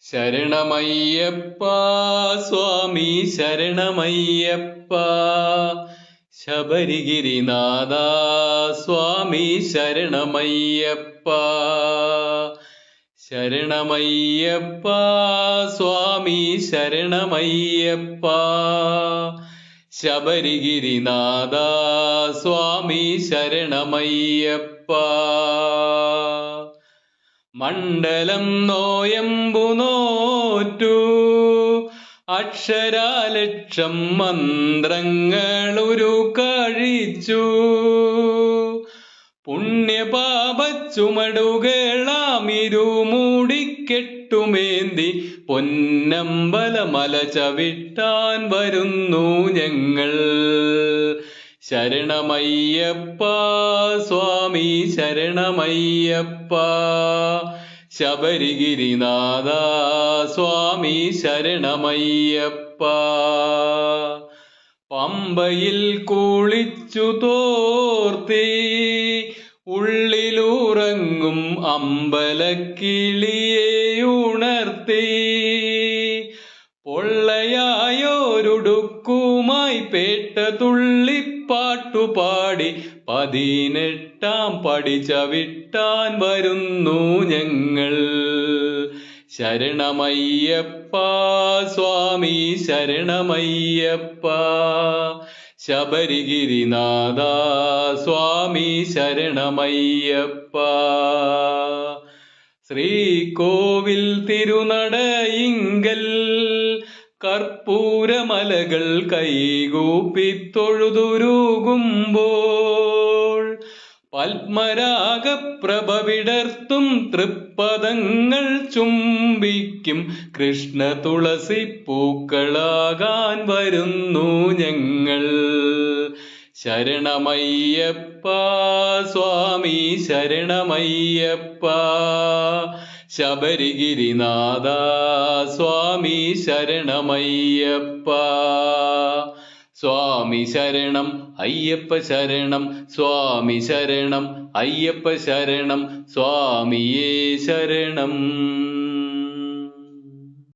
ശരണമയ്യപ്പ സ്വാമി ശരണമയ്യപ്പ ശബരിഗിരിനാഥ സ്വാമി ശരണമയ്യപ്പ ശരണമയ്യപ്പ സ്വാമി ശരണമയ്യപ്പ ശബരിഗിരിനാഥ സ്വാമി ശരണമയ്യപ്പ മണ്ഡലം നോയമ്പു നോറ്റു അക്ഷരാലക്ഷം മന്ത്രങ്ങളുരു കഴിച്ചു പുണ്യപാപച്ചുമടുകളാമിരുമൂടിക്കെട്ടുമേന്തി പൊന്നമ്പലമല ചവിട്ടാൻ വരുന്നു ഞങ്ങൾ. ശരണമയ്യപ്പ സ്വാമി ശരണമയ്യപ്പ ശബരിഗിരിനാഥ സ്വാമി ശരണമയ്യപ്പ പമ്പയിൽ കുളിച്ചു തോർത്തി ഉള്ളിലുറങ്ങും അമ്പലക്കിളിയെ ഉണർത്തി പൊള്ളയായൊരുടുക്കുമായി പേട്ട തുള്ളിപ്പാട്ടുപാടി 18-ാം പടി ചവിട്ടാൻ വരുന്നു ഞങ്ങൾ. ശരണമയ്യപ്പ സ്വാമി ശരണമയ്യപ്പ ശബരിഗിരിനാഥ സ്വാമി ശരണമയ്യപ്പ ശ്രീകോവിൽ തിരുനടയിങ്കൽ കർപ്പൂരമലകൾ കൈകൂപ്പിത്തൊഴുതുരുകുമ്പോൾ പത്മരാഗപ്രഭ വിടർത്തും തൃപ്പദങ്ങൾ ചുംബിക്കും കൃഷ്ണ തുളസി പൂക്കളാകാൻ വരുന്നു ഞങ്ങൾ. ശരണമയ്യപ്പ സ്വാമി ശരണമയ്യപ്പ ശബരിഗിരിനാഥ സ്വാമി ശരണമയ്യപ്പ സ്വാമി ശരണം അയ്യപ്പ ശരണം സ്വാമി ശരണം അയ്യപ്പ ശരണം സ്വാമിയേ ശരണം.